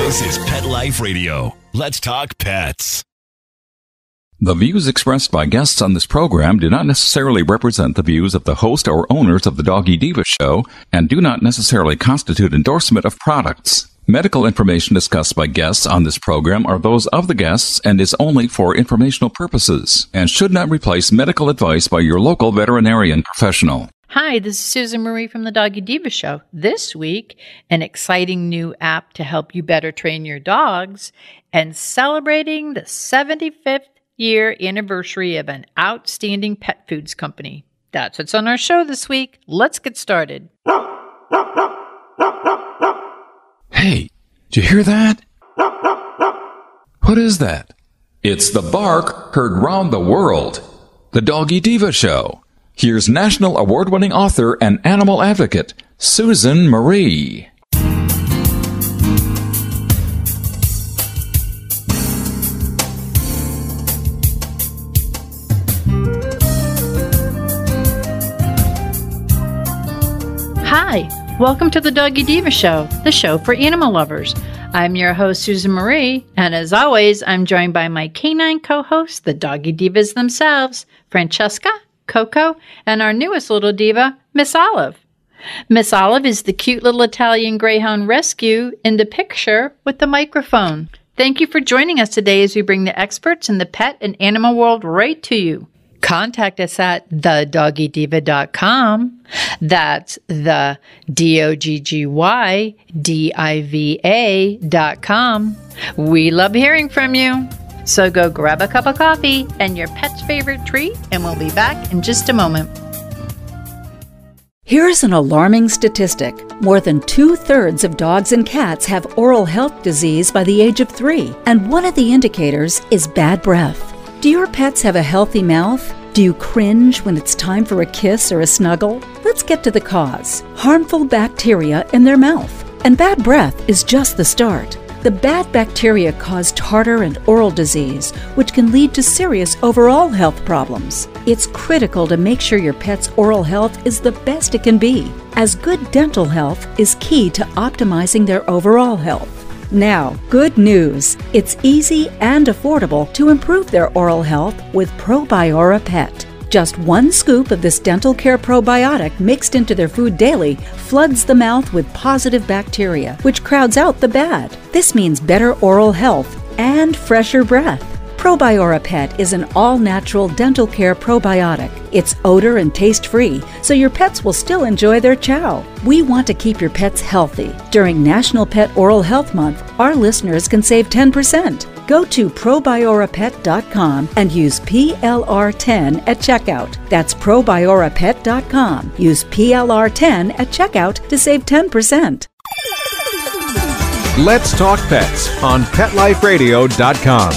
This is Pet Life Radio. Let's talk pets. The views expressed by guests on this program do not necessarily represent the views of the host or owners of the Doggy Diva show and do not necessarily constitute endorsement of products. Medical information discussed by guests on this program are those of the guests and is only for informational purposes and should not replace medical advice by your local veterinarian professional. Hi, this is Susan Marie from the Doggy Diva Show. This week, an exciting new app to help you better train your dogs and celebrating the 75th year anniversary of an outstanding pet foods company. That's what's on our show this week. Let's get started. Hey, did you hear that? What is that? It's the bark heard round the world. The Doggy Diva Show. Here's national award-winning author and animal advocate, Susan Marie. Hi, welcome to the Doggy Diva Show, the show for animal lovers. I'm your host, Susan Marie, and as always, I'm joined by my canine co-hosts, the Doggy Divas themselves, Francesca, Coco, and our newest little diva, Miss Olive. Miss Olive is the cute little Italian Greyhound rescue in the picture with the microphone. Thank you for joining us today as we bring the experts in the pet and animal world right to you. Contact us at thedoggydiva.com. That's the DOGGYDIVA.com. We love hearing from you. So go grab a cup of coffee and your pet's favorite treat, and we'll be back in just a moment. Here's an alarming statistic. More than 2/3 of dogs and cats have oral health disease by the age of 3, and one of the indicators is bad breath. Do your pets have a healthy mouth? Do you cringe when it's time for a kiss or a snuggle? Let's get to the cause. Harmful bacteria in their mouth. And bad breath is just the start. The bad bacteria cause tartar and oral disease, which can lead to serious overall health problems. It's critical to make sure your pet's oral health is the best it can be, as good dental health is key to optimizing their overall health. Now, good news. It's easy and affordable to improve their oral health with Probiora Pet. Just 1 scoop of this dental care probiotic mixed into their food daily floods the mouth with positive bacteria, which crowds out the bad. This means better oral health and fresher breath. Probiora Pet is an all-natural dental care probiotic. It's odor and taste-free, so your pets will still enjoy their chow. We want to keep your pets healthy. During National Pet Oral Health Month, our listeners can save 10%. Go to probiorapet.com and use PLR10 at checkout. That's probiorapet.com. Use PLR10 at checkout to save 10%. Let's talk pets on PetLifeRadio.com.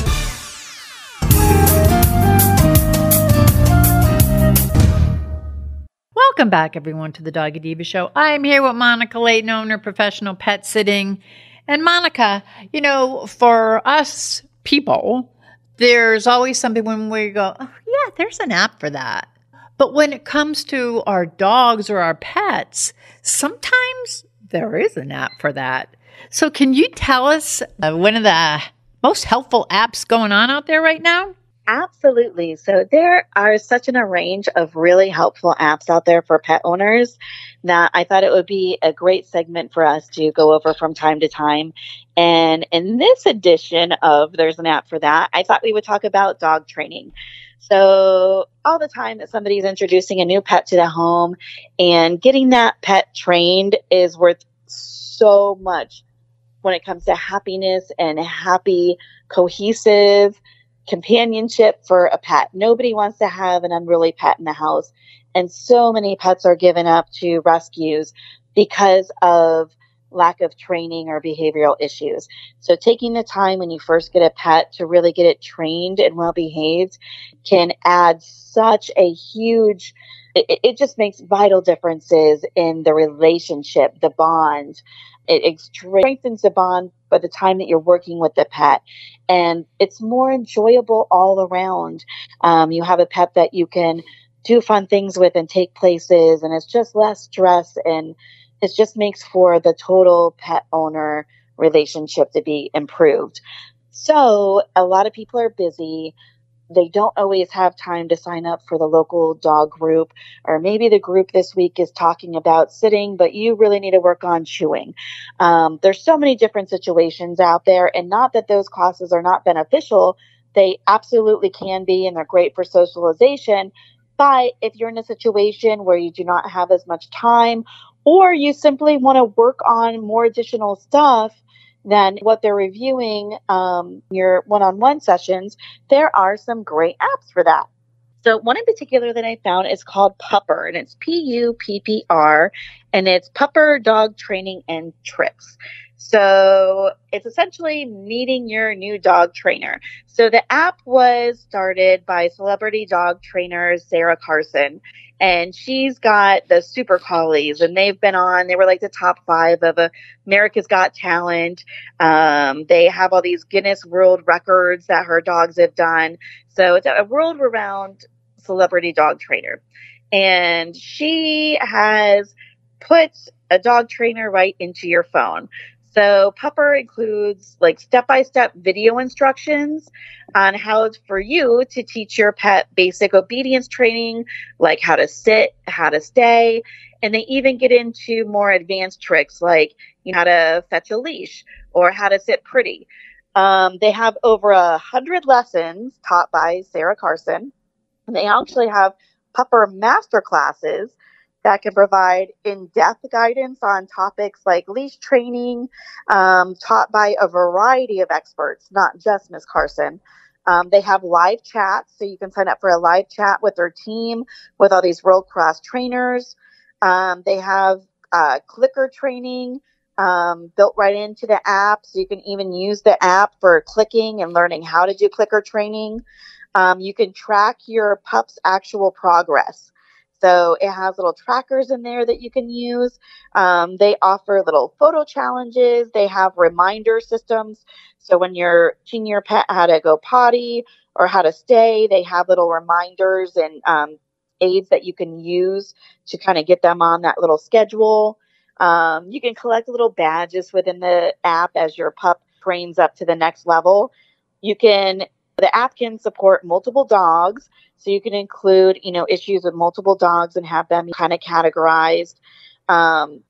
Welcome back, everyone, to the Doggy Diva Show. I'm here with Monica Leighton, owner of Professional Pet Sitting. And Monica, you know, for us people, there's always something when we go, oh, yeah, there's an app for that. But when it comes to our dogs or our pets, sometimes there is an app for that. So can you tell us one of the most helpful apps going on out there right now? Absolutely. So there are such an range of really helpful apps out there for pet owners that I thought it would be a great segment for us to go over from time to time. And in this edition of There's an App for That, I thought we would talk about dog training. So all the time that somebody's introducing a new pet to the home and getting that pet trained is worth so much when it comes to happiness and happy, cohesive companionship for a pet. Nobody wants to have an unruly pet in the house. And so many pets are given up to rescues because of lack of training or behavioral issues. So taking the time when you first get a pet to really get it trained and well behaved can add such a huge, it just makes vital differences in the relationship, the bond. It strengthens the bond by the time that you're working with the pet. And it's more enjoyable all around. You have a pet that you can do fun things with and take places, and it's just less stress, and it just makes for the total pet owner relationship to be improved. So a lot of people are busy. They don't always have time to sign up for the local dog group, or maybe the group this week is talking about sitting, but you really need to work on chewing. There's so many different situations out there, and not that those classes are not beneficial. They absolutely can be, and they're great for socialization. But if you're in a situation where you do not have as much time, or you simply want to work on more additional stuff than what they're reviewing your one-on-one sessions, there are some great apps for that. So one in particular that I found is called Pupper, and it's Puppr, and it's Pupper Dog Training and Tricks. So it's essentially meeting your new dog trainer. So the app was started by celebrity dog trainer Sarah Carson, and she's got the super collies, and they were like the top 5 of America's Got Talent. They have all these Guinness World Records that her dogs have done. So it's a world-renowned celebrity dog trainer. And she has put a dog trainer right into your phone. So Pupper includes like step-by-step video instructions on how for you to teach your pet basic obedience training, like how to sit, how to stay. And they even get into more advanced tricks like how to fetch a leash or how to sit pretty. They have over 100 lessons taught by Sarah Carson. And they actually have Pupper master classes that can provide in-depth guidance on topics like leash training, taught by a variety of experts, not just Ms. Carson. They have live chats, so you can sign up for a live chat with their team, with all these world-class trainers. They have clicker training built right into the app, so you can even use the app for clicking and learning how to do clicker training. You can track your pup's actual progress. So it has little trackers in there that you can use. They offer little photo challenges. They have reminder systems. So when you're teaching your pet how to go potty or how to stay, they have little reminders and aids that you can use to kind of get them on that little schedule. You can collect little badges within the app as your pup trains up to the next level. The app can support multiple dogs, so you can include, issues with multiple dogs and have them kind of categorized.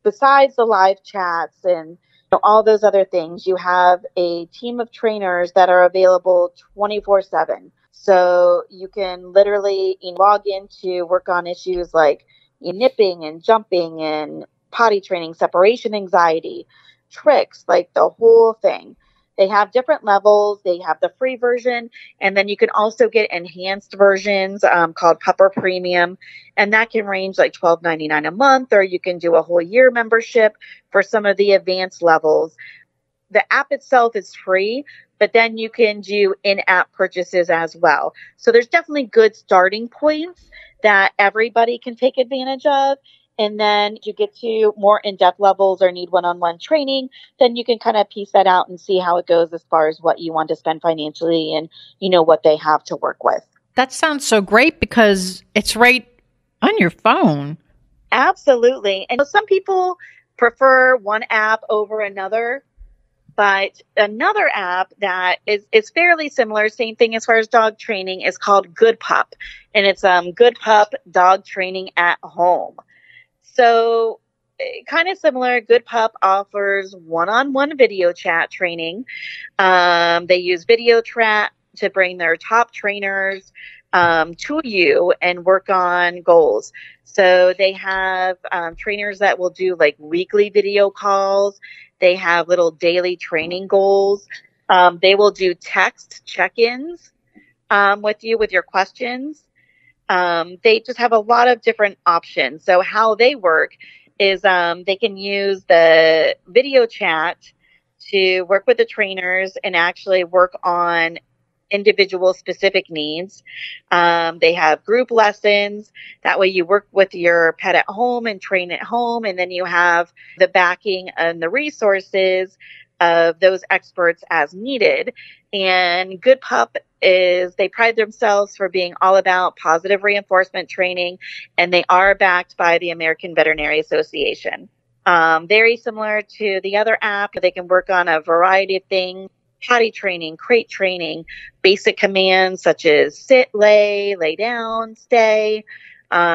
Besides the live chats and all those other things, you have a team of trainers that are available 24/7. So you can literally log in to work on issues like nipping and jumping and potty training, separation anxiety, tricks, like the whole thing. They have different levels. They have the free version, and then you can also get enhanced versions called Pupper Premium, and that can range like $12.99 a month, or you can do a whole year membership for some of the advanced levels. The app itself is free, but then you can do in-app purchases as well. So there's definitely good starting points that everybody can take advantage of. And then you get to more in-depth levels or need one-on-one training, then you can kind of piece that out and see how it goes as far as what you want to spend financially and, what they have to work with. That sounds so great because it's right on your phone. Absolutely. And some people prefer one app over another, but another app that is fairly similar, same thing as far as dog training, is called Good Pup. And it's Good Pup Dog Training at Home. So kind of similar, Good Pup offers one-on-one video chat training. They use video chat to bring their top trainers to you and work on goals. So they have trainers that will do like weekly video calls. They have little daily training goals. They will do text check-ins with you with your questions. They just have a lot of different options. So how they work is they can use the video chat to work with the trainers and actually work on individual specific needs. They have group lessons. That way you work with your pet at home and train at home. And then you have the backing and the resources of those experts as needed. And Good Pup they pride themselves for being all about positive reinforcement training, and they are backed by the American Veterinary Association. Very similar to the other app. They can work on a variety of things: potty training, crate training, basic commands such as sit, lay down, stay,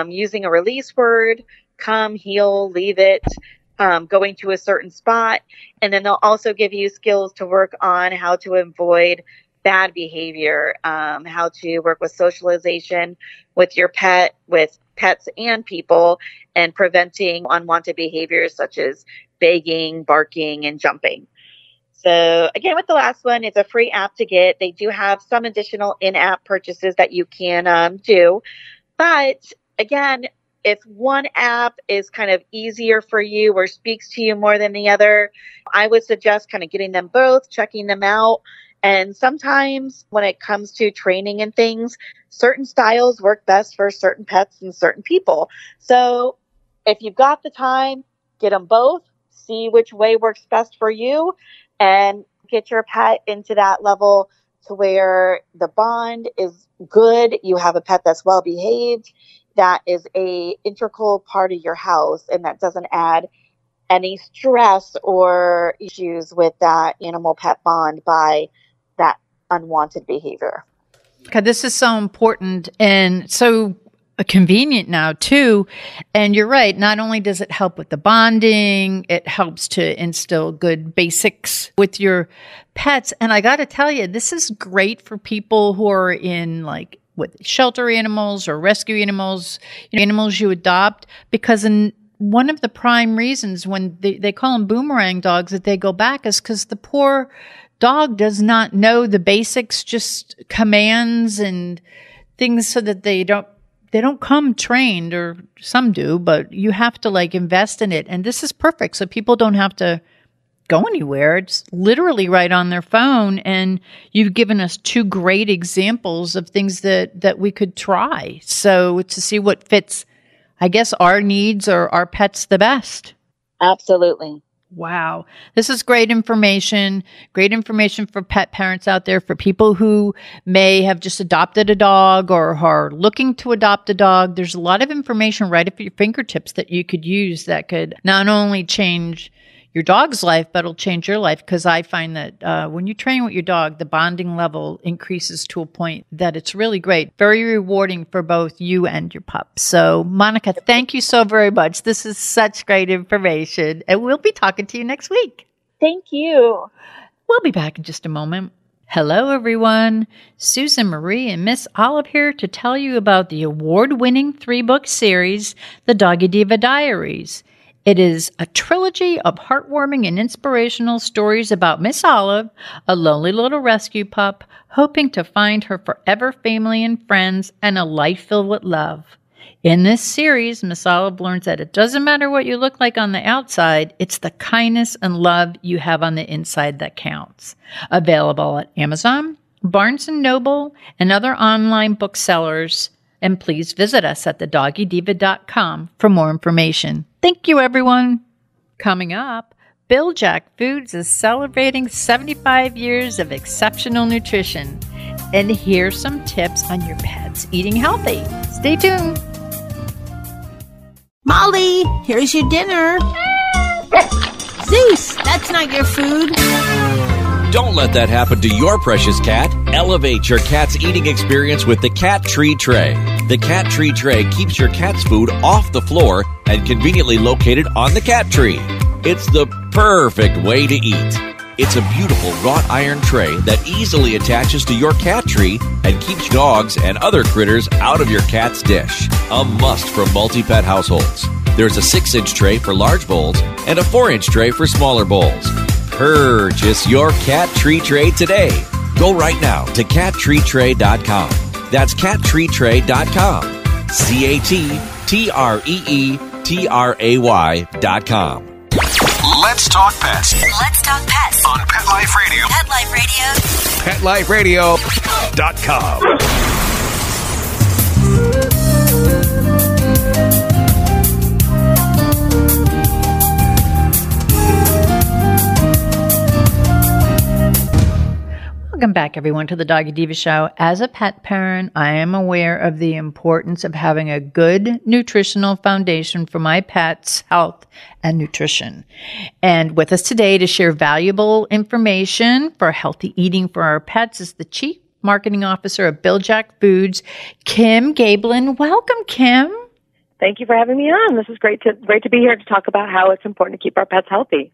using a release word, come, heel, leave it, going to a certain spot. And then they'll also give you skills to work on how to avoid bad behavior, how to work with socialization with your pet, with pets and people, and preventing unwanted behaviors such as begging, barking, and jumping. So again, with the last one, it's a free app to get. They do have some additional in-app purchases that you can do. But again, if one app is kind of easier for you or speaks to you more than the other, I would suggest kind of getting them both, checking them out. And sometimes when it comes to training and things, certain styles work best for certain pets and certain people. So if you've got the time, get them both, see which way works best for you, and get your pet into that level to where the bond is good. You have a pet that's well behaved, that is a integral part of your house, and that doesn't add any stress or issues with that animal pet bond by that unwanted behavior. Okay, this is so important and so convenient now too. And you're right. Not only does it help with the bonding, it helps to instill good basics with your pets. And I got to tell you, this is great for people who are in like with shelter animals or rescue animals, animals you adopt, because one of the prime reasons when they call them boomerang dogs that they go back is because the poor dog does not know the basics, just commands and things, so that they don't come trained, or some do, but you have to like invest in it. And this is perfect. So people don't have to go anywhere. It's literally right on their phone. And you've given us two great examples of things that we could try. So to see what fits, I guess, our needs or our pets the best. Absolutely. Wow. This is great information for pet parents out there, for people who may have just adopted a dog or are looking to adopt a dog. There's a lot of information right at your fingertips that you could use that could not only change your dog's life, but it'll change your life. Because I find that when you train with your dog, the bonding level increases to a point that it's really great. Very rewarding for both you and your pup. So, Monica, thank you so very much. This is such great information. And we'll be talking to you next week. Thank you. We'll be back in just a moment. Hello, everyone. Susan Marie and Miss Olive here to tell you about the award-winning 3-book series, The Doggy Diva Diaries. It is a trilogy of heartwarming and inspirational stories about Miss Olive, a lonely little rescue pup, hoping to find her forever family and friends and a life filled with love. In this series, Miss Olive learns that it doesn't matter what you look like on the outside, it's the kindness and love you have on the inside that counts. Available at Amazon, Barnes & Noble, and other online booksellers. And please visit us at thedoggydiva.com for more information. Thank you, everyone. Coming up, Bil-Jac Foods is celebrating 75 years of exceptional nutrition. And here's some tips on your pets eating healthy. Stay tuned. Molly, here's your dinner. Zeus, that's not your food. Don't let that happen to your precious cat. Elevate your cat's eating experience with the Cat Tree Tray. The Cat Tree Tray keeps your cat's food off the floor and conveniently located on the cat tree. It's the perfect way to eat. It's a beautiful wrought iron tray that easily attaches to your cat tree and keeps dogs and other critters out of your cat's dish. A must for multi-pet households. There's a 6-inch tray for large bowls and a 4-inch tray for smaller bowls. Purchase your Cat Tree Tray today. Go right now to cattreetray.com. That's cattreetray.com. cattreetray.com. Let's talk pets. Let's talk pets On Pet Life Radio. Pet Life Radio. PetLifeRadio.com. Welcome back, everyone, to the Doggy Diva Show. As a pet parent, I am aware of the importance of having a good nutritional foundation for my pet's health and nutrition. And with us today to share valuable information for healthy eating for our pets is the Chief Marketing Officer of Bil-Jac Foods, Kim Gaebelein. Welcome, Kim. Thank you for having me on. This is great to be here to talk about how it's important to keep our pets healthy.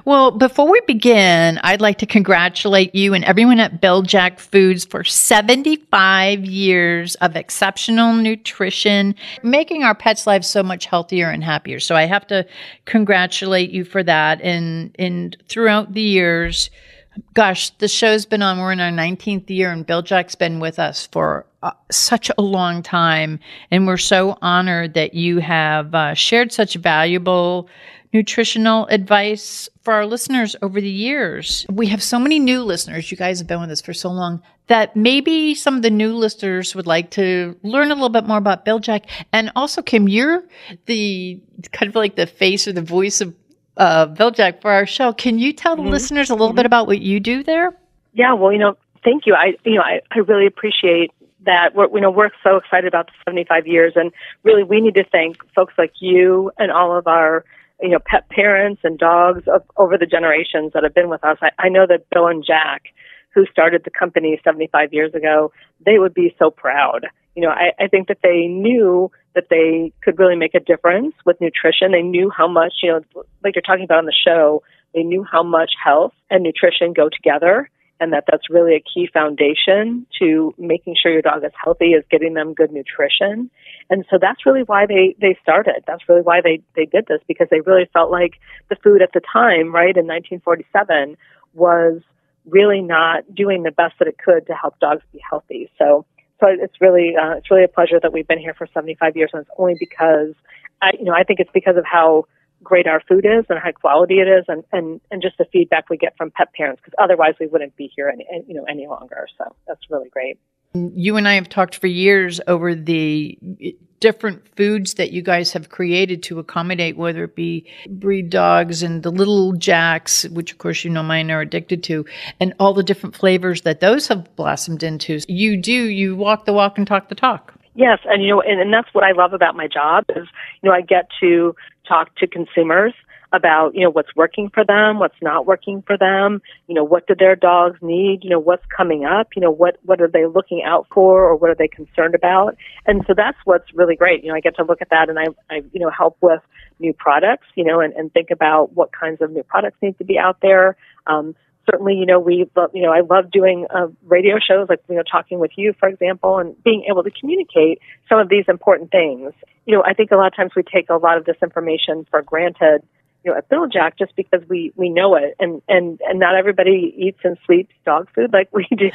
Well, before we begin, I'd like to congratulate you and everyone at Bil-Jac Foods for 75 years of exceptional nutrition, making our pets' lives so much healthier and happier. So I have to congratulate you for that. And throughout the years, gosh, the show's been on. We're in our 19th year, and Bil-Jac's been with us for such a long time. And we're so honored that you have shared such valuable nutritional advice for our listeners over the years. We have so many new listeners. You guys have been with us for so long that maybe some of the new listeners would like to learn a little bit more about Bil-Jac. And also, Kim, you're the kind of like the face or the voice of Bil-Jac for our show. Can you tell the listeners a little bit about what you do there? Yeah, well, thank you. I really appreciate that. We're so excited about the 75 years, and really we need to thank folks like you and all of our, pet parents and dogs over the generations that have been with us. I know that Bill and Jack, who started the company 75 years ago, they would be so proud. I think that they knew that they could really make a difference with nutrition. They knew how much, like you're talking about on the show, they knew how much health and nutrition go together, and that's really a key foundation to making sure your dog is healthy, is getting them good nutrition. And so that's really why they started. That's really why they did this, because they really felt like the food at the time, right, in 1947, was really not doing the best that it could to help dogs be healthy. So it's really a pleasure that we've been here for 75 years, and it's only because I think it's because of how great our food is and how quality it is, and just the feedback we get from pet parents, because otherwise we wouldn't be here any longer. So that's really great. You and I have talked for years over the different foods that you guys have created to accommodate, whether it be breed dogs and the little Jacks, which of course mine are addicted to, and all the different flavors that those have blossomed into. You walk the walk and talk the talk. Yes, and and that's what I love about my job is, I get to talk to consumers about, what's working for them, what's not working for them, what do their dogs need, what's coming up, what are they looking out for, or what are they concerned about. And so that's what's really great. I get to look at that, and I help with new products, and think about what kinds of new products need to be out there. Certainly, I love doing radio shows, like, talking with you, for example, and being able to communicate some of these important things. I think a lot of times we take a lot of this information for granted, at Bil-Jac, just because we know it, and not everybody eats and sleeps dog food like we do.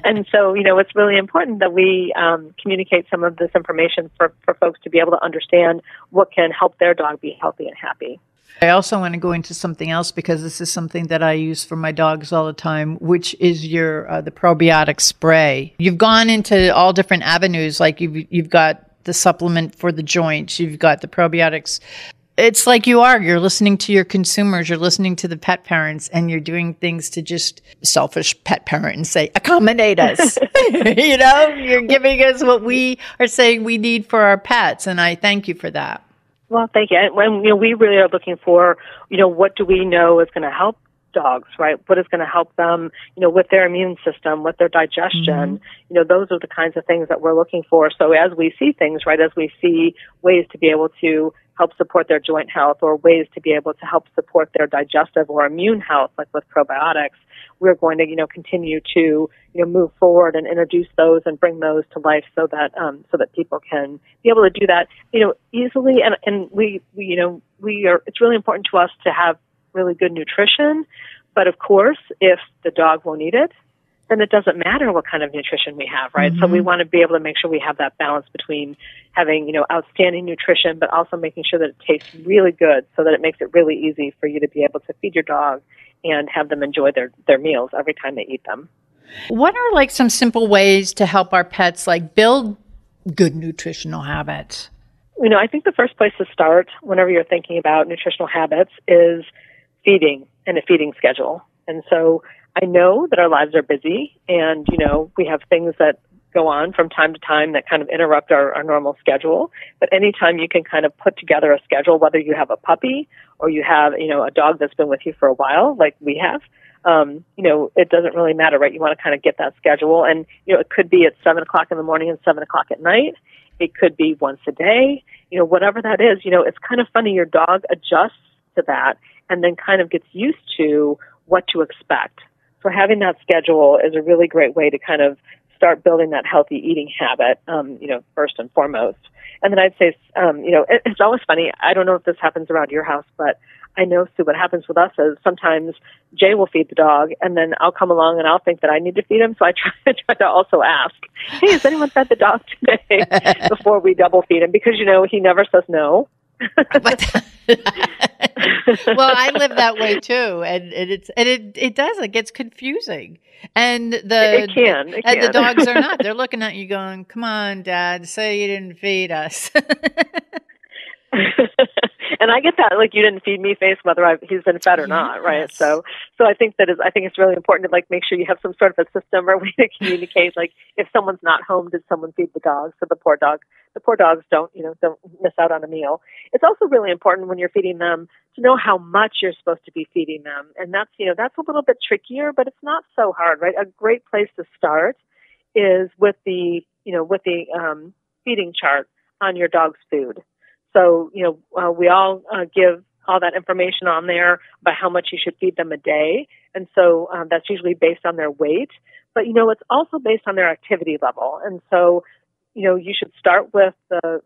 And so, it's really important that we communicate some of this information for folks to be able to understand what can help their dog be healthy and happy. I also want to go into something else, because this is something that I use for my dogs all the time, which is the probiotic spray. You've gone into all different avenues, like you've got the supplement for the joints, you've got the probiotics. It's like you're listening to your consumers, you're listening to the pet parents, and you're doing things to just selfish pet parent and say, accommodate us. You're giving us what we are saying we need for our pets. And I thank you for that. Well, thank you. And we really are looking for, what do we know is going to help dogs, right? What is going to help them, with their immune system, with their digestion. Those are the kinds of things that we're looking for. So as we see things, right, as we see ways to be able to help support their joint health, or ways to be able to help support their digestive or immune health, like with probiotics, we're going to, continue to, move forward and introduce those and bring those to life so that people can be able to do that, easily. And it's really important to us to have really good nutrition. But of course, if the dog won't eat it, then it doesn't matter what kind of nutrition we have, right? So we want to be able to make sure we have that balance between having, outstanding nutrition, but also making sure that it tastes really good, so that it makes it really easy for you to be able to feed your dog and have them enjoy their meals every time they eat them. What are some simple ways to help our pets build good nutritional habits? I think the first place to start whenever you're thinking about nutritional habits is feeding and a feeding schedule. And so I know that our lives are busy, and, you know, we have things that go on from time to time that kind of interrupt our normal schedule. But anytime you can kind of put together a schedule, whether you have a puppy or you have, you know, a dog that's been with you for a while, like we have, you know, it doesn't really matter, right? You want to kind of get that schedule. And, you know, it could be at 7 o'clock in the morning and 7 o'clock at night. It could be once a day, you know, whatever that is. You know, it's kind of funny. Your dog adjusts to that and then kind of gets used to what to expect. So having that schedule is a really great way to kind of start building that healthy eating habit, you know, first and foremost. And then I'd say, you know, it's always funny. I don't know if this happens around your house, but I know, Sue, what happens with us is sometimes Jay will feed the dog, and then I'll come along and I'll think that I need to feed him. So I try to also ask, hey, has anyone fed the dog today before we double feed him? Because, you know, he never says no. Well, I live that way too, and it does. It gets confusing, and it can. And the dogs are not. They're looking at you, going, "Come on, Dad, say you didn't feed us." And I get that, like, you didn't feed me face, whether he's been fed or not, right? So I think it's really important to, like, make sure you have some sort of a system or way to communicate. Like, if someone's not home, did someone feed the dog? So the poor dogs don't miss out on a meal. It's also really important when you're feeding them to know how much you're supposed to be feeding them, and that's a little bit trickier, but it's not so hard, right? A great place to start is with the feeding chart on your dog's food. So, you know, we all give all that information on there about how much you should feed them a day. And so that's usually based on their weight. But, you know, it's also based on their activity level. And so, you know, you should start with the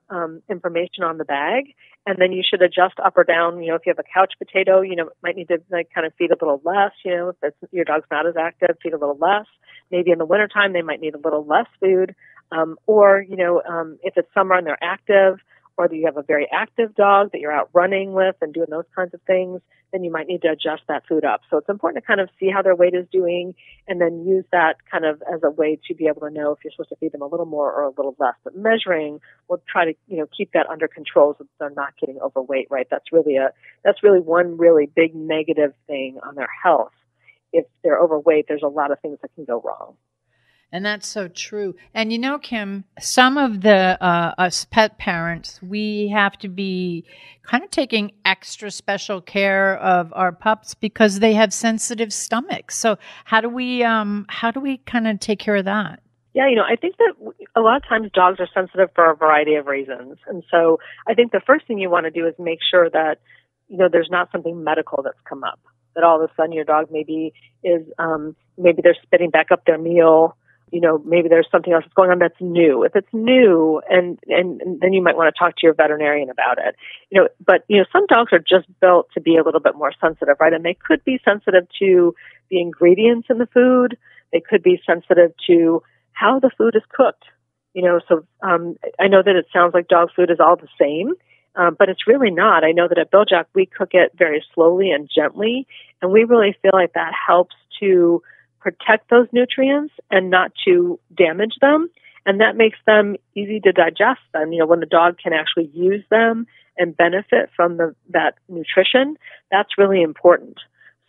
information on the bag, and then you should adjust up or down. You know, if you have a couch potato, you know, might need to, like, kind of feed a little less. You know, if your dog's not as active, feed a little less. Maybe in the wintertime, they might need a little less food. Or, you know, if it's summer and they're active, or you have a very active dog that you're out running with and doing those kinds of things, then you might need to adjust that food up. So it's important to kind of see how their weight is doing, and then use that kind of as a way to be able to know if you're supposed to feed them a little more or a little less. But measuring will try to, you know, keep that under control so that they're not getting overweight, right? That's really one really big negative thing on their health. If they're overweight, there's a lot of things that can go wrong. And that's so true. And, you know, Kim, some of the us pet parents, we have to be kind of taking extra special care of our pups because they have sensitive stomachs. So how do we kind of take care of that? Yeah, you know, I think that a lot of times dogs are sensitive for a variety of reasons. And so I think the first thing you want to do is make sure that, you know, there's not something medical that's come up, that all of a sudden your dog maybe they're spitting back up their meal. You know, maybe there's something else that's going on that's new. If it's new, and then you might want to talk to your veterinarian about it. You know, but, you know, some dogs are just built to be a little bit more sensitive, right? And they could be sensitive to the ingredients in the food. They could be sensitive to how the food is cooked. You know, so I know that it sounds like dog food is all the same, but it's really not. I know that at Bil-Jac we cook it very slowly and gently, and we really feel like that helps to protect those nutrients and not to damage them. And that makes them easy to digest then. You know, when the dog can actually use them and benefit from that nutrition, that's really important.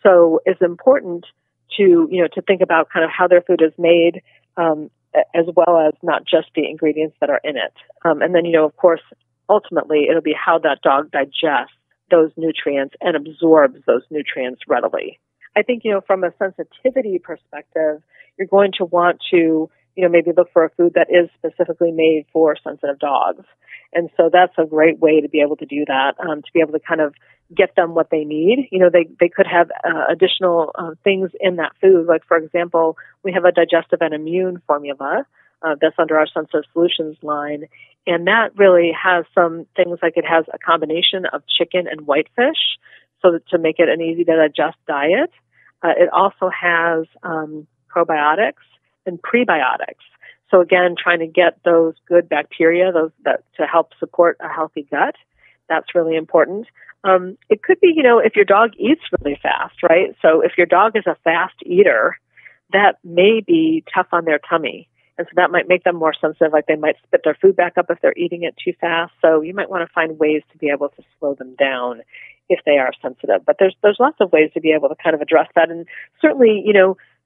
So it's important to, you know, to think about kind of how their food is made, as well as not just the ingredients that are in it. And then, you know, of course, ultimately it'll be how that dog digests those nutrients and absorbs those nutrients readily. I think, you know, from a sensitivity perspective, you're going to want to, you know, maybe look for a food that is specifically made for sensitive dogs. And so that's a great way to be able to do that, to be able to kind of get them what they need. You know, they could have additional things in that food. Like, for example, we have a digestive and immune formula that's under our Sensitive Solutions line. And that really has some things, like it has a combination of chicken and whitefish, so to make it an easy to digest diet. It also has probiotics and prebiotics. So again, trying to get those good bacteria, those that to help support a healthy gut. That's really important. It could be, you know, if your dog eats really fast, right? So if your dog is a fast eater, that may be tough on their tummy. And so that might make them more sensitive, like they might spit their food back up if they're eating it too fast. So you might want to find ways to be able to slow them down if they are sensitive. But there's lots of ways to be able to kind of address that. And certainly,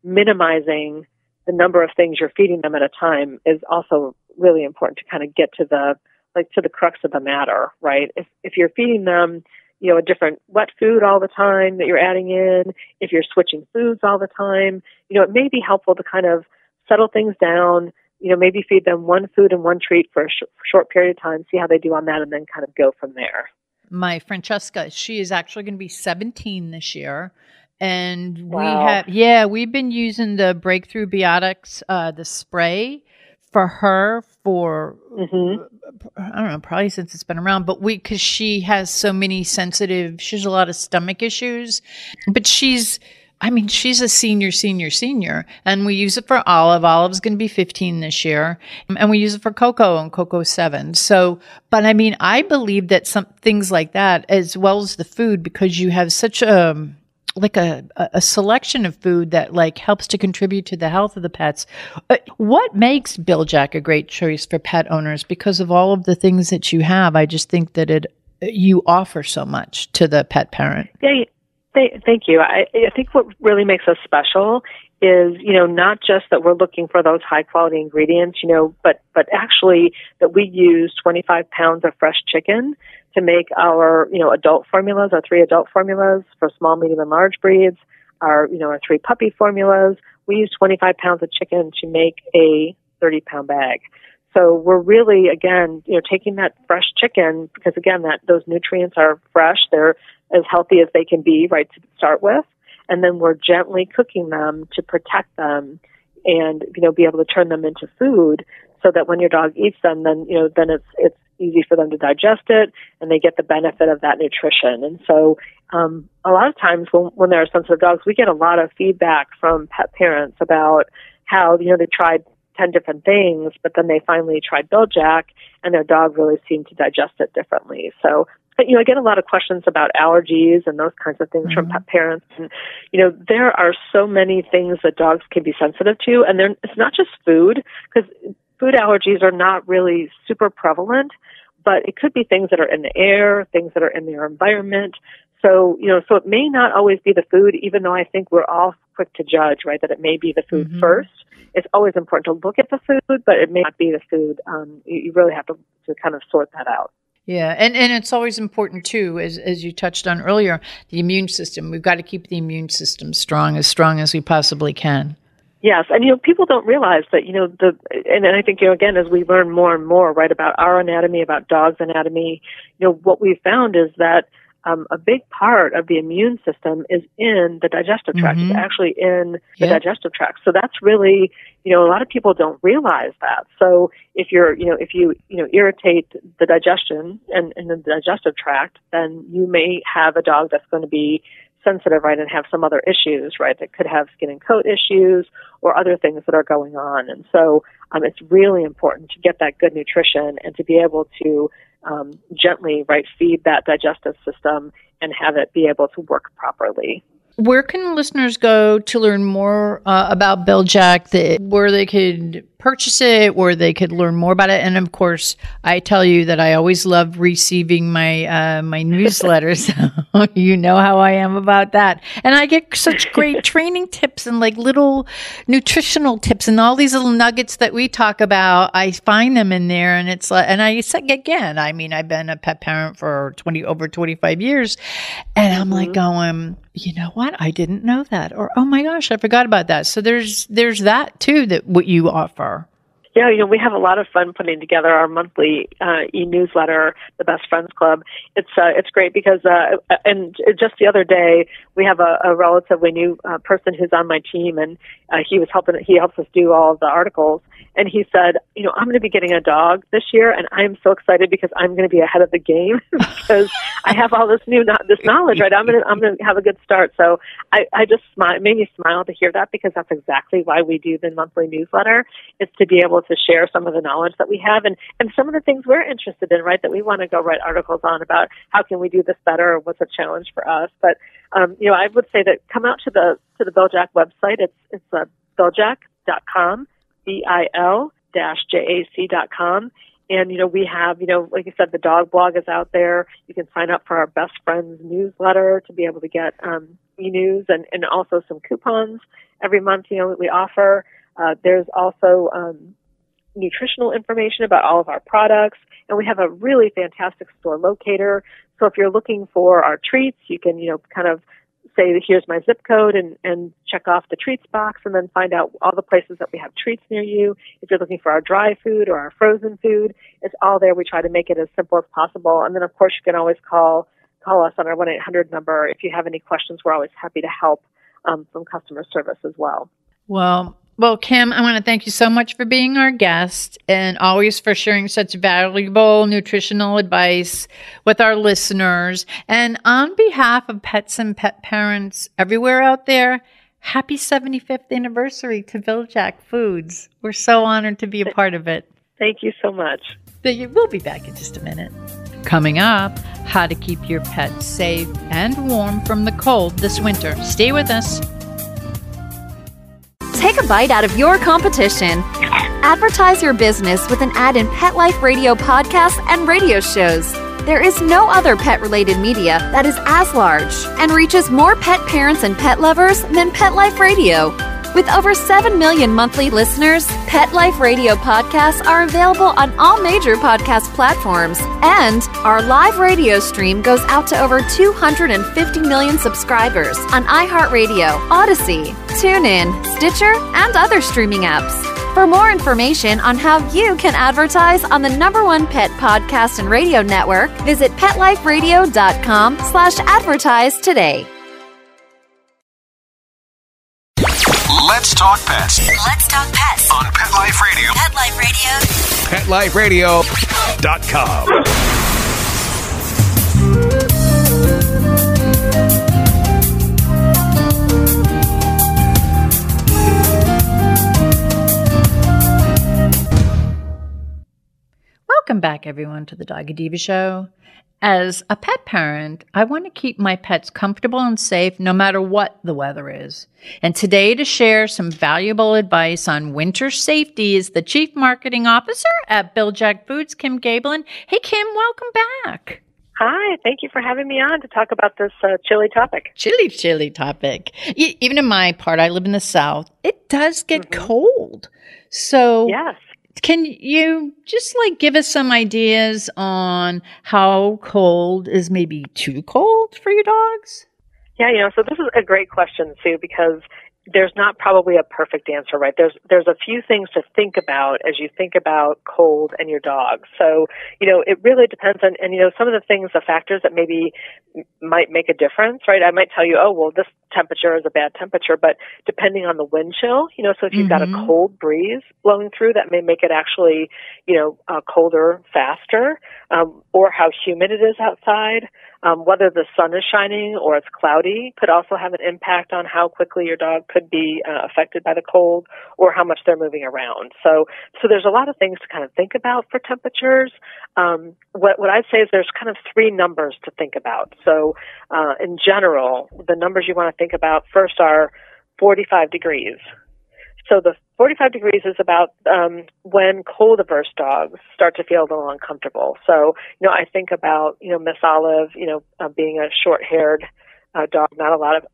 minimizing the number of things you're feeding them at a time is also really important to kind of get to the crux of the matter, right? If you're feeding them, a different wet food all the time that you're adding in, if you're switching foods all the time, it may be helpful to kind of settle things down, maybe feed them one food and one treat for a short period of time, see how they do on that, and then kind of go from there. My Francesca, she is actually going to be 17 this year. And wow. we've been using the Breakthrough Biotics, the spray for her for, I don't know, probably since it's been around, but because she has so many she has a lot of stomach issues, but she's a senior, and we use it for Olive. Olive's going to be 15 this year, and we use it for Coco, and Coco's 7. So, but I believe that some things like that, as well as the food, because you have such a selection of food that helps to contribute to the health of the pets. What makes Bil-Jac a great choice for pet owners? Because of all of the things that you have, I just think that you offer so much to the pet parent. Yeah, thank you. I think what really makes us special is, not just that we're looking for those high quality ingredients, but actually that we use 25 pounds of fresh chicken to make our, adult formulas, our 3 adult formulas for small, medium, and large breeds, our 3 puppy formulas. We use 25 pounds of chicken to make a 30-pound bag. So we're really, again, taking that fresh chicken, because again, those nutrients are fresh. They're as healthy as they can be, right, to start with. And then we're gently cooking them to protect them and, be able to turn them into food so that when your dog eats them, then it's easy for them to digest it and they get the benefit of that nutrition. And so a lot of times when there are sensitive dogs, we get a lot of feedback from pet parents about how, they tried 10 different things, but then they finally tried Bil-Jac and their dog really seemed to digest it differently. So, I get a lot of questions about allergies and those kinds of things from pet parents. And, there are so many things that dogs can be sensitive to. And it's not just food, because food allergies are not really super prevalent, but it could be things that are in the air, things that are in their environment. So, so it may not always be the food, even though I think we're all quick to judge, right, that it may be the food first. It's always important to look at the food, but it may not be the food. You really have to kind of sort that out. Yeah, and it's always important too, as you touched on earlier, the immune system. We've got to keep the immune system strong as we possibly can. Yes, and people don't realize that and I think again, as we learn more and more, right, about our anatomy, about dogs' anatomy, what we've found is that a big part of the immune system is in the digestive tract. It's actually in the digestive tract. So that's really, a lot of people don't realize that. So if you irritate the digestion and in the digestive tract, then you may have a dog that's going to be sensitive, right, and have some other issues, right, that could have skin and coat issues or other things that are going on. And so it's really important to get that good nutrition and to be able to gently, right, feed that digestive system and have it be able to work properly. Where can listeners go to learn more about Bil-Jac, where they could purchase it, where they could learn more about it? And of course, I tell you that I always love receiving my my newsletters. You know how I am about that. And I get such great training tips and little nutritional tips and all these little nuggets that we talk about. I find them in there, and it's and I say again, I've been a pet parent for over 25 years, and I'm going, you know what? I didn't know that. Or, oh my gosh, I forgot about that. So there's that too, that what you offer. Yeah, we have a lot of fun putting together our monthly e-newsletter, the Best Friends Club. It's great because, and just the other day, we have a relatively new person who's on my team, and he helps us do all of the articles. And he said, I'm going to be getting a dog this year, and I'm so excited because I'm going to be ahead of the game because I have all this knowledge, right? I'm going to have a good start. So I just it made me smile to hear that, because that's exactly why we do the monthly newsletter. It's to be able to share some of the knowledge that we have and some of the things we're interested in, right? That we want to go write articles on about how can we do this better, or what's a challenge for us. But I would say that come out to the Bil-Jac website. It's Bil-Jac.com. BIL-JAC.com, And, we have, like you said, the dog blog is out there. You can sign up for our Best Friends newsletter to be able to get e-news and also some coupons every month, that we offer. There's also nutritional information about all of our products. And we have a really fantastic store locator. So if you're looking for our treats, you can, kind of say, here's my zip code and check off the treats box and then find out all the places that we have treats near you. If you're looking for our dry food or our frozen food, it's all there. We try to make it as simple as possible. And then, of course, you can always call us on our 1-800 number. If you have any questions, we're always happy to help from customer service as well. Well, Kim, I want to thank you so much for being our guest and always for sharing such valuable nutritional advice with our listeners. And on behalf of pets and pet parents everywhere out there, happy 75th anniversary to Bil-Jac Foods. We're so honored to be a part of it. Thank you so much. We'll be back in just a minute. Coming up, how to keep your pets safe and warm from the cold this winter. Stay with us. Take a bite out of your competition. Advertise your business with an ad in Pet Life Radio podcasts and radio shows. There is no other pet-related media that is as large and reaches more pet parents and pet lovers than Pet Life Radio. With over 7 million monthly listeners, Pet Life Radio podcasts are available on all major podcast platforms, and our live radio stream goes out to over 250 million subscribers on iHeartRadio, Odyssey, TuneIn, Stitcher, and other streaming apps. For more information on how you can advertise on the #1 pet podcast and radio network, visit PetLifeRadio.com/advertise today. Let's talk pets. Let's talk pets On Pet Life Radio. Pet Life Radio. PetLifeRadio.com. Welcome back, everyone, to the Doggy Diva Show. As a pet parent, I want to keep my pets comfortable and safe no matter what the weather is. And today, to share some valuable advice on winter safety, is the Chief Marketing Officer at Bil-Jac Foods, Kim Gaebelein. Hey, Kim, welcome back. Hi, thank you for having me on to talk about this chilly topic. Chilly topic. Even in my part, I live in the South, it does get cold. So yes. Can you just give us some ideas on how cold is maybe too cold for your dogs? Yeah, so this is a great question, Sue, because there's not probably a perfect answer, right? There's a few things to think about as you think about cold and your dog. So, it really depends on, and some of the things, the factors that maybe might make a difference, right? I might tell you, oh, well, this temperature is a bad temperature, but depending on the wind chill, so if you've got a cold breeze blowing through, that may make it actually, colder faster, or how humid it is outside. Whether the sun is shining or it's cloudy could also have an impact on how quickly your dog could be affected by the cold or how much they're moving around. So there's a lot of things to kind of think about for temperatures. What I'd say is there's kind of 3 numbers to think about. So in general, the numbers you want to think about first are 45 degrees. So the 45 degrees is about when cold-averse dogs start to feel a little uncomfortable. So, I think about, Miss Olive, being a short-haired dog, not a lot of,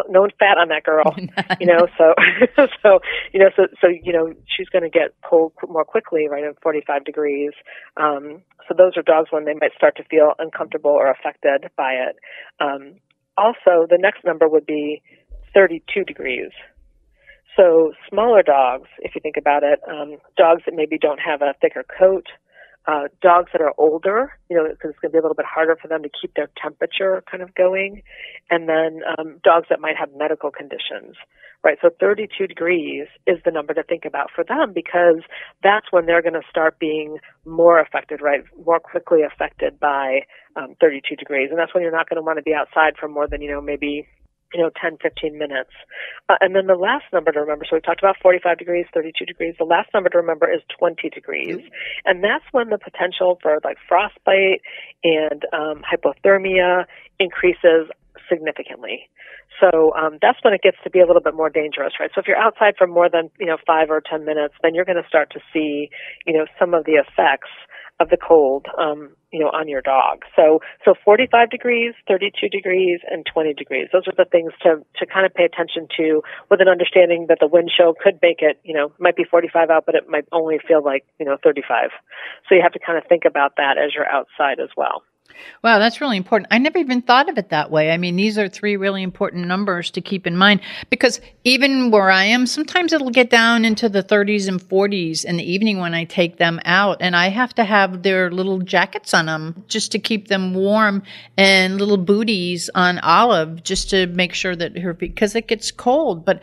no fat on that girl, so she's going to get cold more quickly, right, at 45 degrees. So those are dogs when they might start to feel uncomfortable or affected by it. Also, the next number would be 32 degrees. So smaller dogs, if you think about it, dogs that maybe don't have a thicker coat, dogs that are older, because it's going to be a little bit harder for them to keep their temperature kind of going, and then dogs that might have medical conditions, right? So 32 degrees is the number to think about for them, because that's when they're going to start being more affected, right? More quickly affected by 32 degrees. And that's when you're not going to want to be outside for more than, maybe 10, 15 minutes. And then the last number to remember, so we talked about 45 degrees, 32 degrees. The last number to remember is 20 degrees. And that's when the potential for frostbite and hypothermia increases significantly. So that's when it gets to be a little bit more dangerous, right? So if you're outside for more than 5 or 10 minutes, then you're going to start to see some of the effects of the cold on your dog. So 45 degrees, 32 degrees, and 20 degrees. Those are the things to kind of pay attention to, with an understanding that the wind chill could make it, might be 45 out, but it might only feel like 35. So you have to kind of think about that as you're outside as well. Wow, that's really important. I never even thought of it that way. I mean, these are 3 really important numbers to keep in mind, because even where I am, sometimes it'll get down into the 30s and 40s in the evening when I take them out, and I have to have their little jackets on them just to keep them warm, and little booties on Olive just to make sure that because it gets cold. But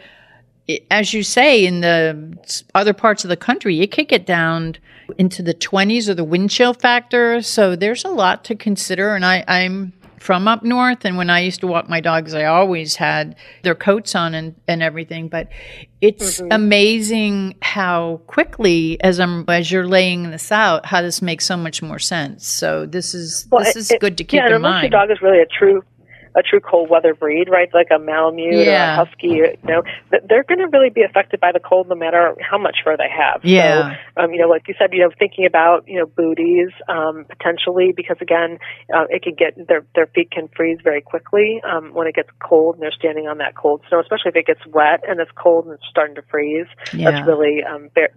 as you say, in the other parts of the country, it could get down into the 20s or the wind chill factor. So there's a lot to consider. And I'm from up north, and when I used to walk my dogs, I always had their coats on and everything. But it's amazing how quickly, as you're laying this out, how this makes so much more sense. So this is good to keep in mind. Unless your dog is really a true cold weather breed, right? Like a Malamute or a Husky, they're going to really be affected by the cold no matter how much fur they have. Yeah. So, like you said, thinking about, booties, potentially, because again, it can get, their feet can freeze very quickly, when it gets cold and they're standing on that cold snow, especially if it gets wet and it's cold and it's starting to freeze. Yeah.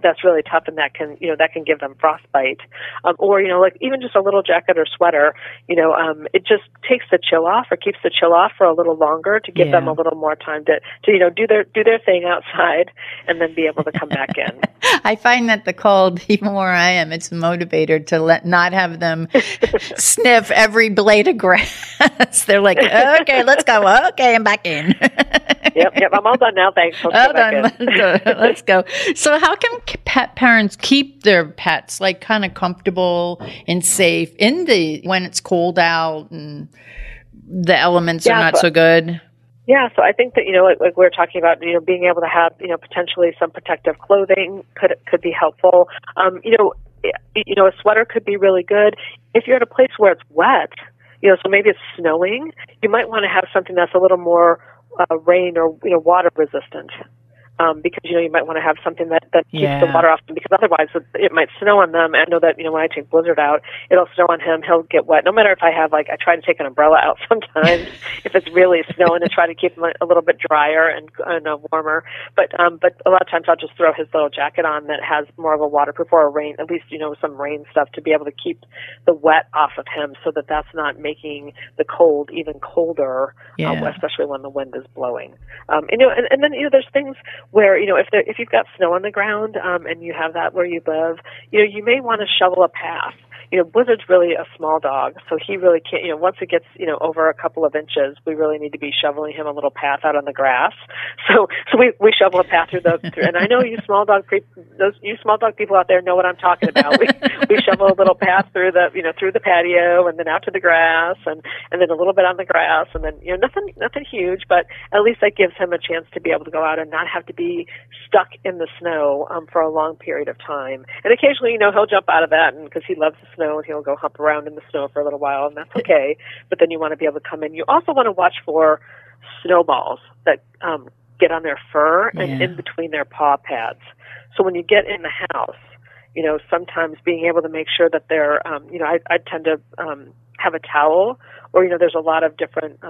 That's really tough, and that can give them frostbite. Or, like even just a little jacket or sweater, it just takes the chill off, or keeps the chill off for a little longer, to give them a little more time to do their thing outside and then be able to come back in. I find that the cold, even where I am, it's a motivator to not have them sniff every blade of grass. They're like, okay, let's go. Okay, I'm back in. Yep, I'm all done now. Thanks. All done. Let's go. So how can pet parents keep their pets like kind of comfortable and safe when it's cold out and the elements are not so good? Yeah, so I think that, like we were talking about, being able to have, potentially some protective clothing could be helpful. A sweater could be really good. If you're at a place where it's wet, so maybe it's snowing, you might want to have something that's a little more rain or, water resistant. Because, you might want to have something that keeps the water off them, because otherwise it might snow on them. I know that, when I take Blizzard out, it'll snow on him, he'll get wet. No matter if I have, I try to take an umbrella out sometimes if it's really snowing, to try to keep him a little bit drier and warmer. But a lot of times I'll just throw his little jacket on that has more of a waterproof, or a rain, at least, some rain stuff, to be able to keep the wet off of him, so that that's not making the cold even colder, especially when the wind is blowing. And then, there's things where, if you've got snow on the ground, and you have that where you live, you may want to shovel a path. Blizzard's really a small dog, so he really can't, once it gets, over a couple of inches, we really need to be shoveling him a little path out on the grass. So we shovel a path through and I know you small dog people out there know what I'm talking about. We shovel a little path through the patio, and then out to the grass, and then a little bit on the grass, and then, nothing huge, but at least that gives him a chance to be able to go out and not have to be stuck in the snow, for a long period of time. And occasionally, he'll jump out of that, and because he loves the snow, and he'll go hump around in the snow for a little while, and that's okay. But then you want to be able to come in. You also want to watch for snowballs that get on their fur and in between their paw pads. So when you get in the house, sometimes being able to make sure that they're, I tend to have a towel, or, there's a lot of different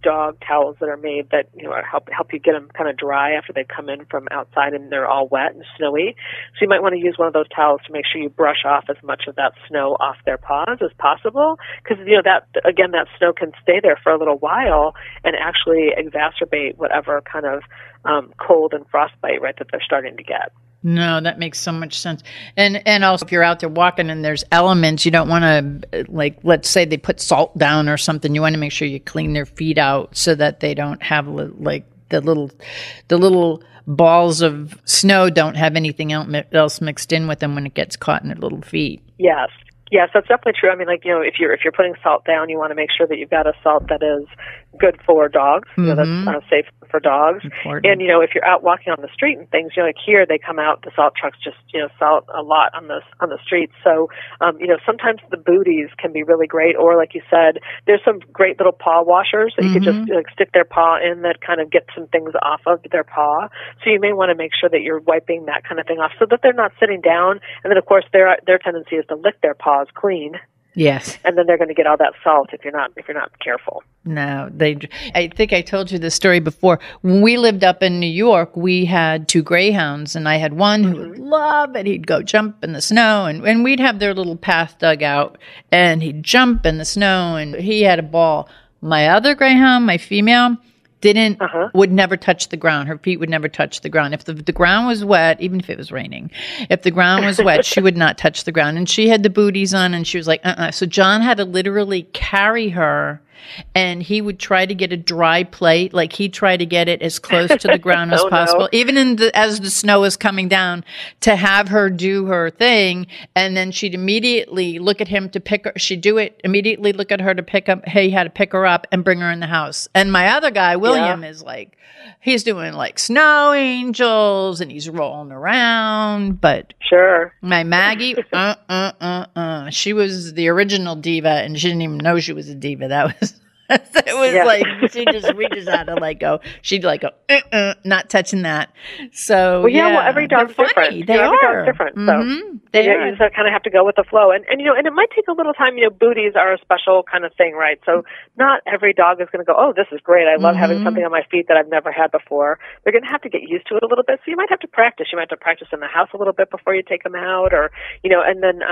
dog towels that are made that, help you get them kind of dry after they come in from outside and they're all wet and snowy. So you might want to use one of those towels to make sure you brush off as much of that snow off their paws as possible, because, that snow can stay there for a little while and actually exacerbate whatever kind of cold and frostbite, right, that they're starting to get. No, that makes so much sense. And also, if you're out there walking and there's elements, you don't want to, let's say they put salt down or something, you want to make sure you clean their feet out so that they don't have, the little balls of snow don't have anything else mixed in with them when it gets caught in their little feet. Yes, that's definitely true. I mean, if you're putting salt down, you want to make sure that you've got a salt that is good for dogs. Mm-hmm. That's safe for dogs. Important. And if you're out walking on the street and things, like here they come out, the salt trucks just salt a lot on the streets. So sometimes the booties can be really great, or like you said, there's some great little paw washers that you could just stick their paw in that kind of get some things off of their paw. So you may want to make sure that you're wiping that kind of thing off so that they're not sitting down. And then of course their tendency is to lick their paws clean. Yes. And then they're going to get all that salt if you're not careful. No, I think I told you this story before. When we lived up in New York, we had 2 greyhounds, and I had one who would love it. He'd go jump in the snow, and we'd have their little path dug out, and he'd jump in the snow, and he had a ball. My other greyhound, my female, would never touch the ground. Her feet would never touch the ground. If the ground was wet, even if it was raining, if the ground was wet, she would not touch the ground. And she had the booties on, and she was like, So John had to literally carry her, and he would try to get a dry plate. Like he'd try to get it as close to the ground as possible, even as the snow was coming down, to have her do her thing. And then she'd immediately look at him to pick her. She'd do it, immediately look at her to pick up. He had to pick her up and bring her in the house. And my other guy, William, is like, he's doing like snow angels and he's rolling around. But my Maggie, she was the original diva, and she didn't even know she was a diva. That was it was like we just had to like go. She'd like go, not touching that. So every dog's different. They are. Every dog's different. So you just kind of have to go with the flow. And and it might take a little time. Booties are a special kind of thing, right? So not every dog is going to go, oh, this is great. I love having something on my feet that I've never had before. They're going to have to get used to it a little bit. So you might have to practice. You might have to practice in the house a little bit before you take them out, or and then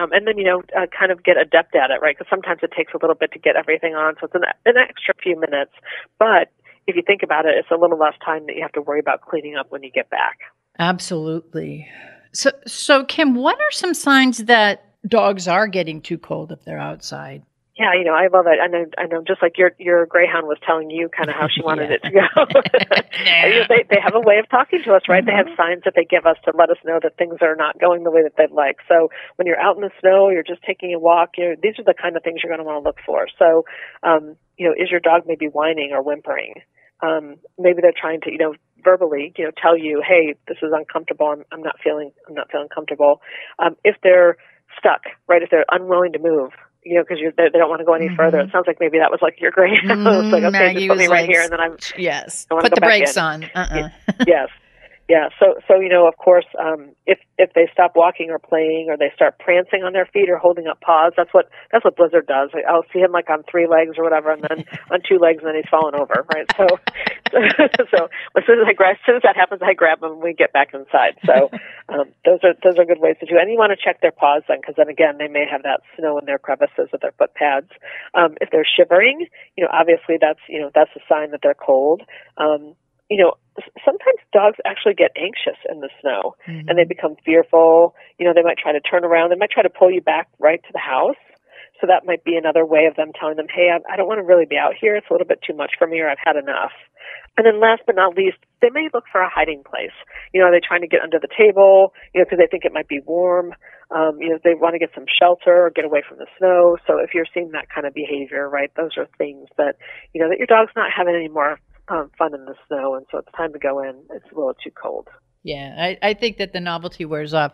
kind of get adept at it, right? Because sometimes it takes a little bit to get everything on. So it's an extra few minutes, but if you think about it, it's a little less time that you have to worry about cleaning up when you get back. Absolutely. So Kim, what are some signs that dogs are getting too cold if they're outside? Yeah, I love it. I know. Just like your greyhound was telling you, kind of how she wanted it to go. They have a way of talking to us, right? They have signs that they give us to let us know that things are not going the way that they'd like. So when you're out in the snow, you're just taking a walk. These are the kind of things you're going to want to look for. So, is your dog maybe whining or whimpering? Maybe they're trying to, verbally, tell you, hey, this is uncomfortable. I'm not feeling comfortable. If they're stuck, right? If they're unwilling to move. Because they don't want to go any further. It sounds like maybe that was like your greyhound. It's like, okay, Maggie just put me right like, here, and then put the brakes on. Yes. Yeah. So of course, if they stop walking or playing, or they start prancing on their feet or holding up paws, that's what Blizzard does. I'll see him like on 3 legs or whatever, and then on 2 legs, and then he's falling over, right? So as soon as that happens, I grab him and we get back inside. So those are good ways to do it. And you want to check their paws then, because then again, they may have that snow in their crevices of their foot pads. If they're shivering, obviously that's a sign that they're cold. Sometimes dogs actually get anxious in the snow and they become fearful. They might try to turn around. They might try to pull you back right to the house. So that might be another way of them telling them, hey, I don't want to really be out here. It's a little bit too much for me, or I've had enough. And then last but not least, they may look for a hiding place. Are they trying to get under the table, because they think it might be warm? They want to get some shelter or get away from the snow. So if you're seeing that kind of behavior, right, those are things that, that your dog's not having any more fun in the snow, and so it's time to go in. It's a little too cold. Yeah, I think that the novelty wears off.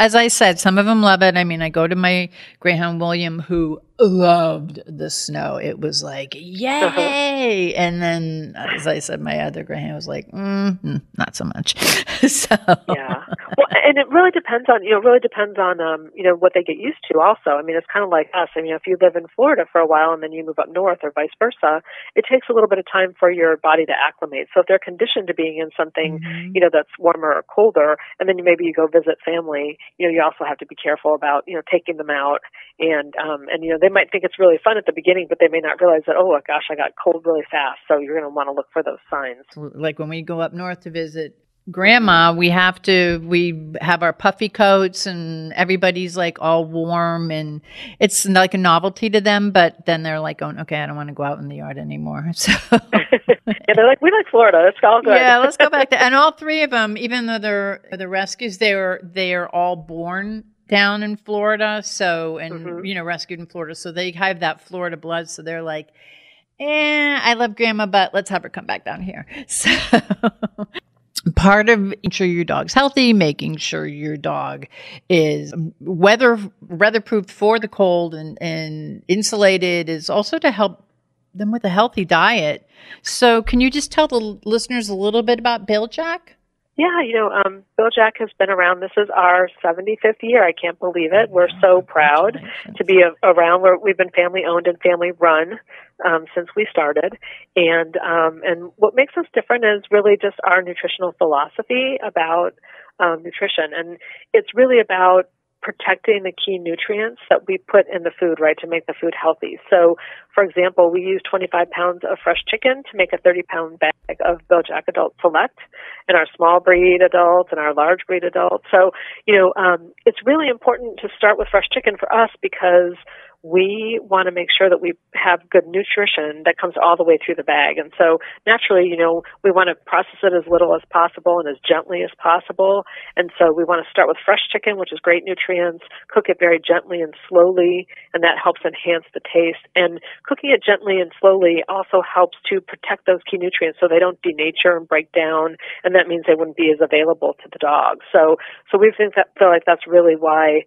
As I said, some of them love it. I mean, I go to my greyhound William, who loved the snow. It was like, yay! And then, as I said, my other greyhound was like, not so much. So yeah, well, and it really depends on what they get used to. Also, I mean, it's kind of like us. I mean, if you live in Florida for a while and then you move up north, or vice versa, it takes a little bit of time for your body to acclimate. So if they're conditioned to being in something, that's warmer or colder, and then maybe you go visit family, you also have to be careful about taking them out, and they might think it's really fun at the beginning, but they may not realize that, oh gosh, I got cold really fast. So you're going to want to look for those signs. Like when we go up north to visit Grandma, we have our puffy coats, and everybody's like all warm, and it's like a novelty to them, but then they're like going, okay, I don't want to go out in the yard anymore. So yeah, they're like, we like Florida. It's all good. Yeah, let's go back to, and all 3 of them, even though they're the rescues, they are all born down in Florida. So, and rescued in Florida. So they have that Florida blood. So they're like, I love grandma, but let's have her come back down here. So part of making sure your dog's healthy, making sure your dog is weatherproof for the cold and insulated is also to help them with a healthy diet. So can you just tell the listeners a little bit about Bil-Jac? Yeah, Bil-Jac has been around. This is our 75th year. I can't believe it. We're so proud to be around. We've been family owned and family run since we started. And what makes us different is really just our nutritional philosophy about nutrition. And it's really about protecting the key nutrients that we put in the food, right, to make the food healthy. So, for example, we use 25 pounds of fresh chicken to make a 30-pound bag of Bil-Jac Adult Select in our small breed adults and our large breed adults. So, it's really important to start with fresh chicken for us because we want to make sure that we have good nutrition that comes all the way through the bag. And so naturally, we want to process it as little as possible and as gently as possible. And so we want to start with fresh chicken, which is great nutrients, cook it very gently and slowly, and that helps enhance the taste. And cooking it gently and slowly also helps to protect those key nutrients so they don't denature and break down, and that means they wouldn't be as available to the dog. So we feel like that's really why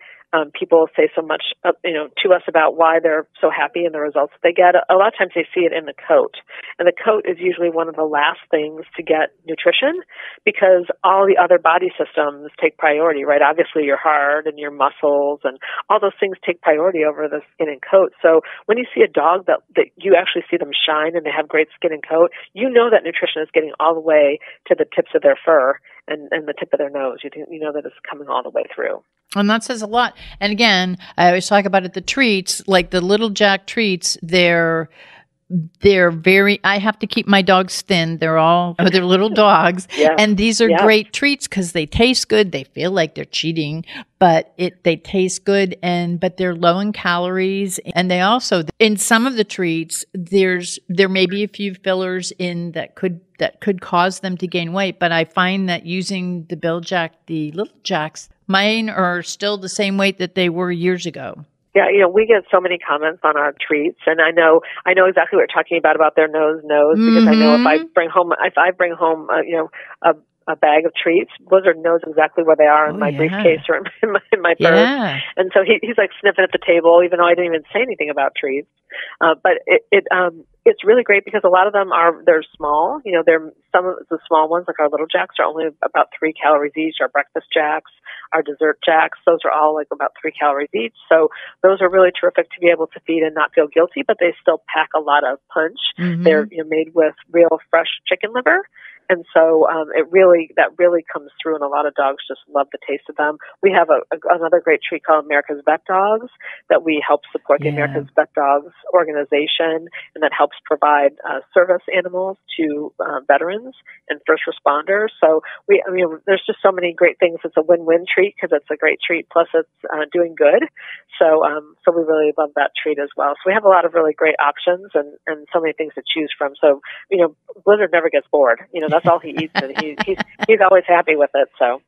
people say so much, to us about why they're so happy in the results that they get. A lot of times they see it in the coat. And the coat is usually one of the last things to get nutrition because all the other body systems take priority, right? Obviously your heart and your muscles and all those things take priority over the skin and coat. So when you see a dog that you actually see them shine and they have great skin and coat, you know that nutrition is getting all the way to the tips of their fur and the tip of their nose. You know that it's coming all the way through. And that says a lot. And again, I always talk about it, the treats, like the little Jack treats, they're very, I have to keep my dogs thin. They're little dogs. Yeah. And these are great treats because they taste good. They feel like they're cheating, but they taste good but they're low in calories. And they also, in some of the treats, there may be a few fillers in that could cause them to gain weight. But I find that using the Bil-Jac, the little Jacks, mine are still the same weight that they were years ago. Yeah, we get so many comments on our treats, and I know exactly what you're talking about their nose, because I know if I bring home a bag of treats, Blizzard knows exactly where they are in my briefcase or in my purse. Yeah. And so he's like sniffing at the table, even though I didn't even say anything about treats. But it's really great because a lot of them they're small. They're some of the small ones, like our little Jacks, are only about 3 calories each. Our breakfast Jacks, our dessert Jacks, those are all like about 3 calories each. So those are really terrific to be able to feed and not feel guilty, but they still pack a lot of punch. Mm-hmm. They're made with real fresh chicken liver. And so that really comes through, and a lot of dogs just love the taste of them. We have another great treat called America's Vet Dogs that we help support the America's Vet Dogs organization, and that helps provide service animals to veterans and first responders. So there's just so many great things. It's a win-win treat because it's a great treat, plus it's doing good. So we really love that treat as well. So we have a lot of really great options and so many things to choose from. So, Blizzard never gets bored. That's all he eats, and he's always happy with it. So.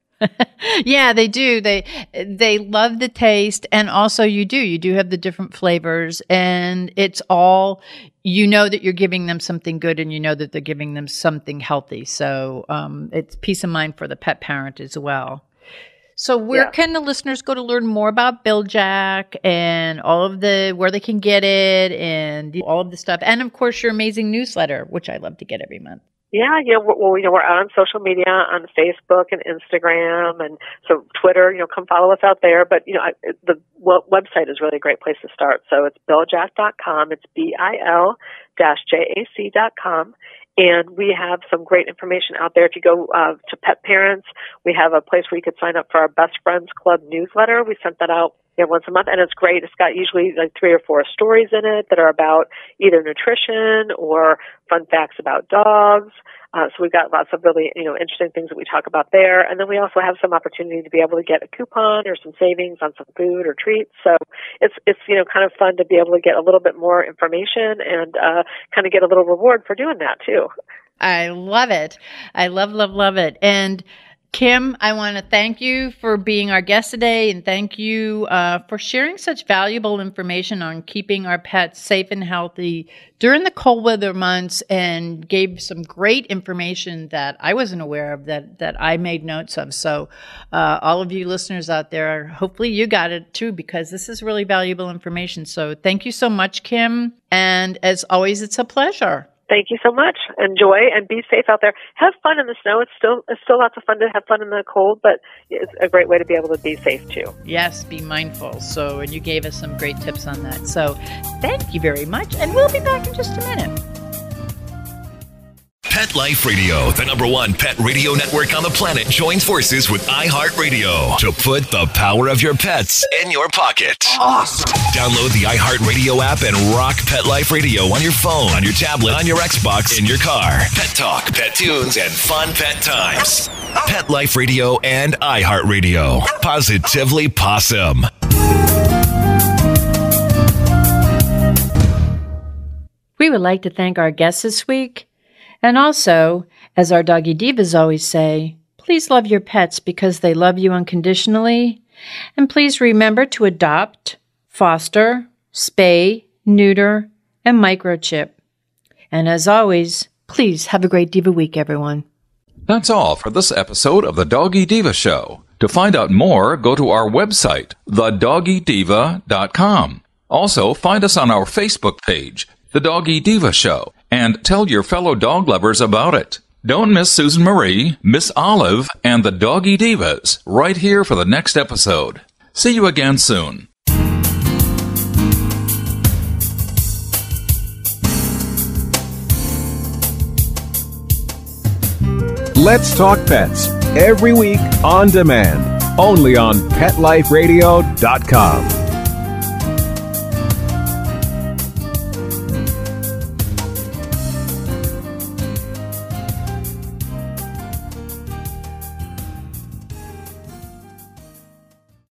Yeah, they do. They love the taste, and also you do have the different flavors, and it's all, that you're giving them something good, and that they're giving them something healthy. So it's peace of mind for the pet parent as well. So where can the listeners go to learn more about Bil-Jac and all of where they can get it and all of the stuff, and of course your amazing newsletter, which I love to get every month. Yeah, we're out on social media, on Facebook and Instagram, and so Twitter. Come follow us out there. But the website is really a great place to start. So it's Bil-Jac.com. It's BIL-JAC.com. And we have some great information out there. If you go to pet parents, we have a place where you could sign up for our Best Friends Club newsletter. We sent that out once a month, and it's great. It's got usually like 3 or 4 stories in it that are about either nutrition or fun facts about dogs. So we've got lots of really, interesting things that we talk about there. And then we also have some opportunity to be able to get a coupon or some savings on some food or treats. So it's kind of fun to be able to get a little bit more information and kind of get a little reward for doing that too. I love it. I love it. And Kim, I want to thank you for being our guest today, and thank you for sharing such valuable information on keeping our pets safe and healthy during the cold weather months, and gave some great information that I wasn't aware of that I made notes of. So all of you listeners out there, hopefully you got it too, because this is really valuable information. So thank you so much, Kim. And as always, it's a pleasure. Thank you so much. Enjoy and be safe out there. Have fun in the snow. It's still lots of fun to have fun in the cold, but it's a great way to be able to be safe too. Yes, be mindful. So, and you gave us some great tips on that. So thank you very much. And we'll be back in just a minute. Pet Life Radio, the #1 pet radio network on the planet, joins forces with iHeartRadio to put the power of your pets in your pocket. Awesome! Download the iHeartRadio app and rock Pet Life Radio on your phone, on your tablet, on your Xbox, in your car. Pet talk, pet tunes, and fun pet times. Pet Life Radio and iHeartRadio. Positively Possum. We would like to thank our guests this week. And also, as our Doggy Divas always say, please love your pets because they love you unconditionally. And please remember to adopt, foster, spay, neuter, and microchip. And as always, please have a great Diva week, everyone. That's all for this episode of the Doggy Diva Show. To find out more, go to our website, thedoggydiva.com. Also, find us on our Facebook page, The Doggy Diva Show, and tell your fellow dog lovers about it. Don't miss Susan Marie, Miss Olive, and the Doggy Divas right here for the next episode. See you again soon. Let's Talk Pets, every week on demand, only on PetLifeRadio.com.